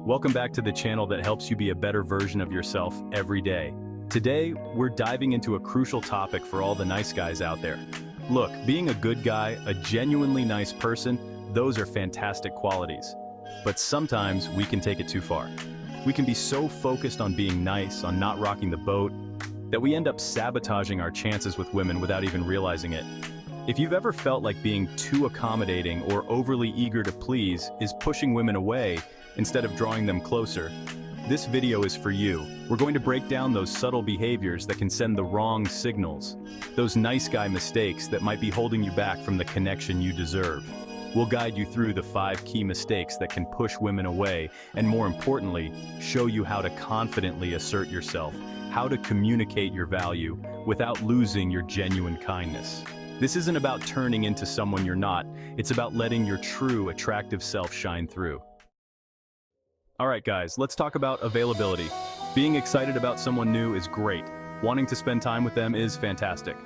Welcome back to the channel that helps you be a better version of yourself every day. Today, we're diving into a crucial topic for all the nice guys out there. Look, being a good guy, a genuinely nice person, those are fantastic qualities. But sometimes we can take it too far. We can be so focused on being nice, on not rocking the boat, that we end up sabotaging our chances with women without even realizing it. If you've ever felt like being too accommodating or overly eager to please is pushing women away instead of drawing them closer, this video is for you. We're going to break down those subtle behaviors that can send the wrong signals, those nice guy mistakes that might be holding you back from the connection you deserve. We'll guide you through the 5 key mistakes that can push women away, and more importantly, show you how to confidently assert yourself, how to communicate your value without losing your genuine kindness. This isn't about turning into someone you're not, it's about letting your true, attractive self shine through. Alright guys, let's talk about availability. Being excited about someone new is great. Wanting to spend time with them is fantastic.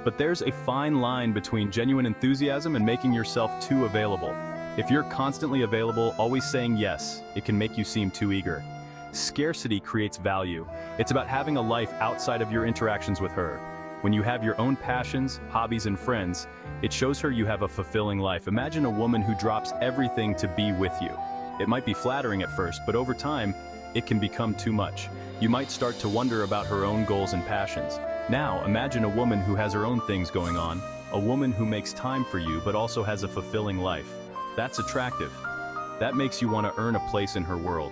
But there's a fine line between genuine enthusiasm and making yourself too available. If you're constantly available, always saying yes, it can make you seem too eager. Scarcity creates value. It's about having a life outside of your interactions with her. When you have your own passions, hobbies, and friends, it shows her you have a fulfilling life. Imagine a woman who drops everything to be with you. It might be flattering at first, but over time, it can become too much. You might start to wonder about her own goals and passions. Now, imagine a woman who has her own things going on, a woman who makes time for you but also has a fulfilling life. That's attractive. That makes you want to earn a place in her world.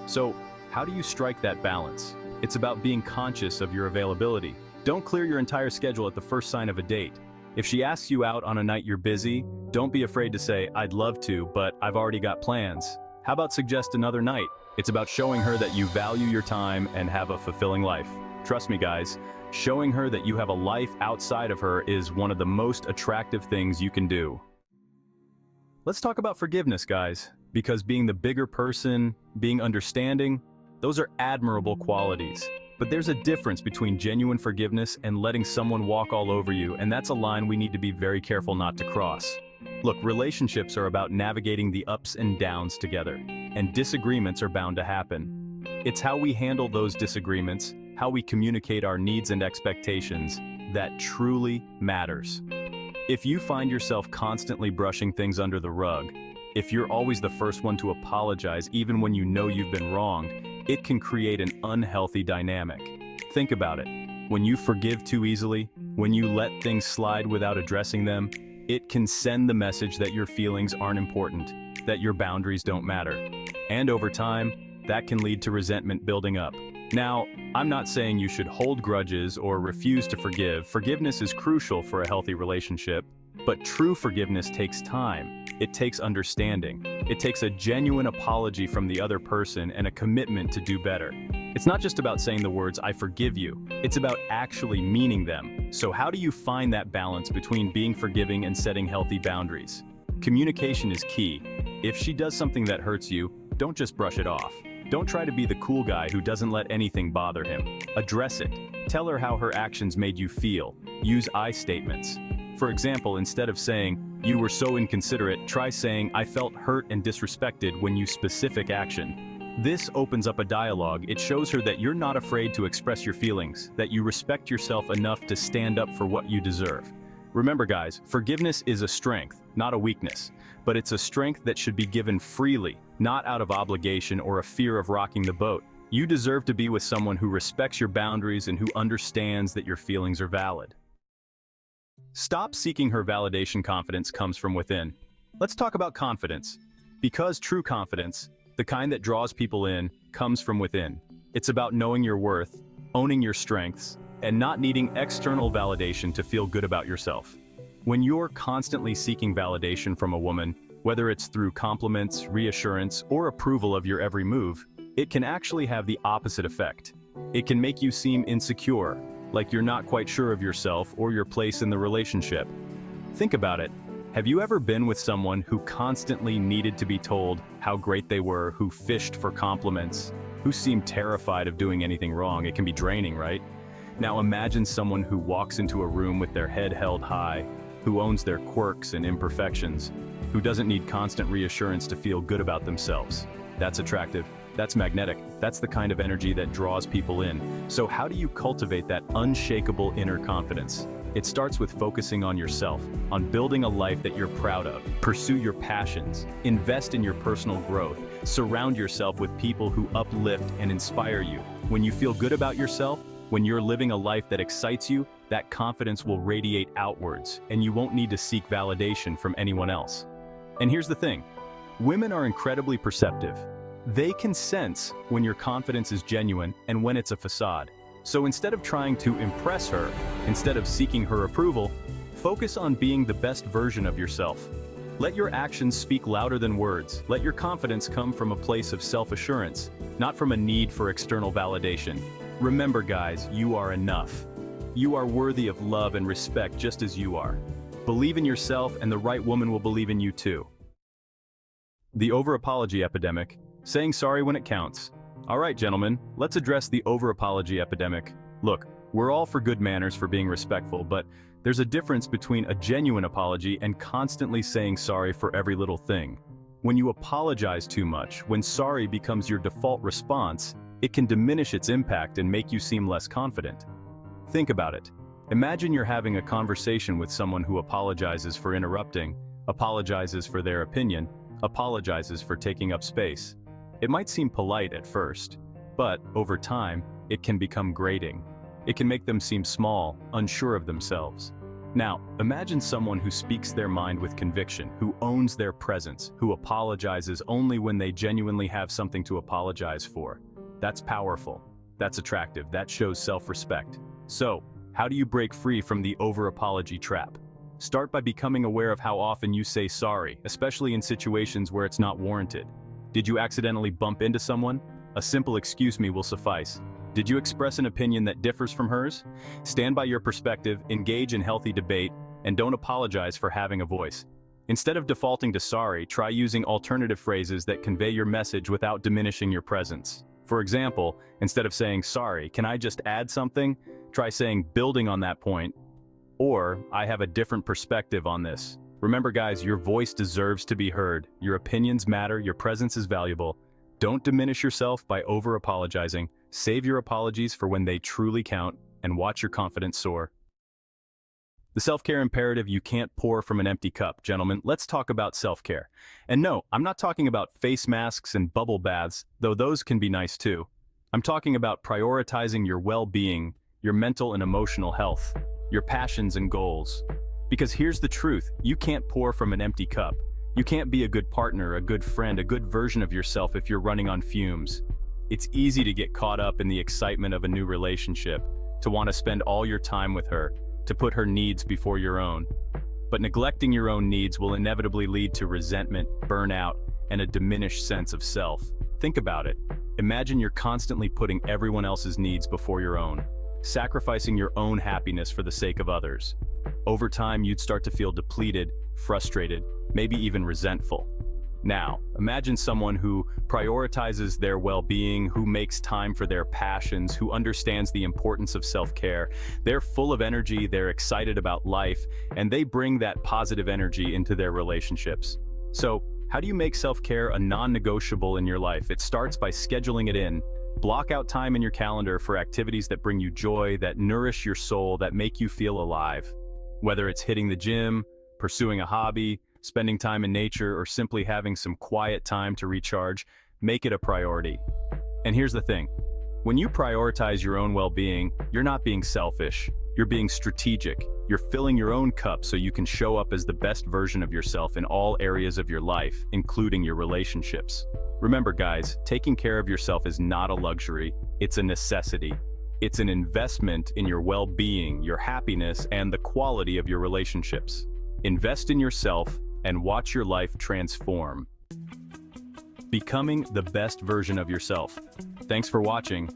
So, how do you strike that balance? It's about being conscious of your availability. Don't clear your entire schedule at the first sign of a date. If she asks you out on a night you're busy, don't be afraid to say, "I'd love to, but I've already got plans." How about suggest another night? It's about showing her that you value your time and have a fulfilling life. Trust me guys, showing her that you have a life outside of her is one of the most attractive things you can do. Let's talk about forgiveness, guys, because being the bigger person, being understanding, those are admirable qualities. But there's a difference between genuine forgiveness and letting someone walk all over you, and that's a line we need to be very careful not to cross. Look, relationships are about navigating the ups and downs together, and disagreements are bound to happen. It's how we handle those disagreements, how we communicate our needs and expectations, that truly matters. If you find yourself constantly brushing things under the rug, if you're always the first one to apologize even when you know you've been wronged, it can create an unhealthy dynamic. Think about it. When you forgive too easily, when you let things slide without addressing them, it can send the message that your feelings aren't important, that your boundaries don't matter. And over time, that can lead to resentment building up. Now, I'm not saying you should hold grudges or refuse to forgive. Forgiveness is crucial for a healthy relationship, but true forgiveness takes time. It takes understanding. It takes a genuine apology from the other person and a commitment to do better. It's not just about saying the words, "I forgive you." It's about actually meaning them. So how do you find that balance between being forgiving and setting healthy boundaries? Communication is key. If she does something that hurts you, don't just brush it off. Don't try to be the cool guy who doesn't let anything bother him. Address it. Tell her how her actions made you feel. Use I statements. For example, instead of saying, "You were so inconsiderate," try saying, "I felt hurt and disrespected when you specific action." This opens up a dialogue. It shows her that you're not afraid to express your feelings, that you respect yourself enough to stand up for what you deserve. Remember guys, forgiveness is a strength, not a weakness, but it's a strength that should be given freely, not out of obligation or a fear of rocking the boat. You deserve to be with someone who respects your boundaries and who understands that your feelings are valid. Stop seeking her validation. Confidence comes from within. Let's talk about confidence. Because true confidence, the kind that draws people in, comes from within. It's about knowing your worth, owning your strengths, and not needing external validation to feel good about yourself. When you're constantly seeking validation from a woman, whether it's through compliments, reassurance, or approval of your every move, it can actually have the opposite effect. It can make you seem insecure, like you're not quite sure of yourself or your place in the relationship. Think about it. Have you ever been with someone who constantly needed to be told how great they were, who fished for compliments, who seemed terrified of doing anything wrong? It can be draining, right? Now imagine someone who walks into a room with their head held high, who owns their quirks and imperfections, who doesn't need constant reassurance to feel good about themselves. That's attractive. That's magnetic. That's the kind of energy that draws people in. So how do you cultivate that unshakable inner confidence? It starts with focusing on yourself, on building a life that you're proud of. Pursue your passions, invest in your personal growth, surround yourself with people who uplift and inspire you. When you feel good about yourself, when you're living a life that excites you, that confidence will radiate outwards, and you won't need to seek validation from anyone else. And here's the thing, women are incredibly perceptive. They can sense when your confidence is genuine and when it's a facade. So instead of trying to impress her, instead of seeking her approval, focus on being the best version of yourself. Let your actions speak louder than words. Let your confidence come from a place of self-assurance, not from a need for external validation. Remember, guys, you are enough. You are worthy of love and respect just as you are. Believe in yourself and the right woman will believe in you too. The over-apology epidemic. Saying sorry when it counts. All right, gentlemen, let's address the over-apology epidemic. Look, we're all for good manners, for being respectful, but there's a difference between a genuine apology and constantly saying sorry for every little thing. When you apologize too much, when sorry becomes your default response, it can diminish its impact and make you seem less confident. Think about it. Imagine you're having a conversation with someone who apologizes for interrupting, apologizes for their opinion, apologizes for taking up space. It might seem polite at first, but over time, it can become grating. It can make them seem small, unsure of themselves. Now, imagine someone who speaks their mind with conviction, who owns their presence, who apologizes only when they genuinely have something to apologize for. That's powerful. That's attractive. That shows self-respect. So, how do you break free from the over-apology trap? Start by becoming aware of how often you say sorry, especially in situations where it's not warranted. Did you accidentally bump into someone? A simple "excuse me" will suffice. Did you express an opinion that differs from hers? Stand by your perspective, engage in healthy debate, and don't apologize for having a voice. Instead of defaulting to sorry, try using alternative phrases that convey your message without diminishing your presence. For example, instead of saying "sorry, can I just add something?" try saying "building on that point," or "I have a different perspective on this." Remember, guys, your voice deserves to be heard. Your opinions matter, your presence is valuable. Don't diminish yourself by over-apologizing. Save your apologies for when they truly count, and watch your confidence soar. The self-care imperative: you can't pour from an empty cup. Gentlemen, let's talk about self-care. And no, I'm not talking about face masks and bubble baths, though those can be nice too. I'm talking about prioritizing your well-being, your mental and emotional health, your passions and goals. Because here's the truth, you can't pour from an empty cup. You can't be a good partner, a good friend, a good version of yourself if you're running on fumes. It's easy to get caught up in the excitement of a new relationship, to want to spend all your time with her, to put her needs before your own. But neglecting your own needs will inevitably lead to resentment, burnout, and a diminished sense of self. Think about it. Imagine you're constantly putting everyone else's needs before your own, sacrificing your own happiness for the sake of others. Over time, you'd start to feel depleted, frustrated, maybe even resentful. Now, imagine someone who prioritizes their well-being, who makes time for their passions, who understands the importance of self-care. They're full of energy, they're excited about life, and they bring that positive energy into their relationships. So, how do you make self-care a non-negotiable in your life? It starts by scheduling it in. Block out time in your calendar for activities that bring you joy, that nourish your soul, that make you feel alive. Whether it's hitting the gym, pursuing a hobby, spending time in nature, or simply having some quiet time to recharge, make it a priority. And here's the thing, when you prioritize your own well-being, you're not being selfish, you're being strategic. You're filling your own cup so you can show up as the best version of yourself in all areas of your life, including your relationships. Remember, guys, taking care of yourself is not a luxury, it's a necessity. It's an investment in your well-being, your happiness, and the quality of your relationships. Invest in yourself and watch your life transform. Becoming the best version of yourself. Thanks for watching.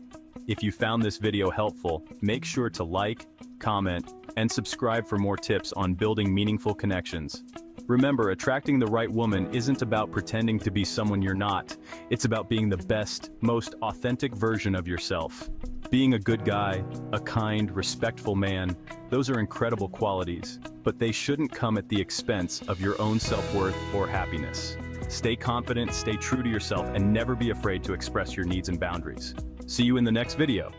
If you found this video helpful, make sure to like, comment, and subscribe for more tips on building meaningful connections. Remember, attracting the right woman isn't about pretending to be someone you're not. It's about being the best, most authentic version of yourself. Being a good guy, a kind, respectful man, those are incredible qualities, but they shouldn't come at the expense of your own self-worth or happiness. Stay confident, stay true to yourself, and never be afraid to express your needs and boundaries. See you in the next video.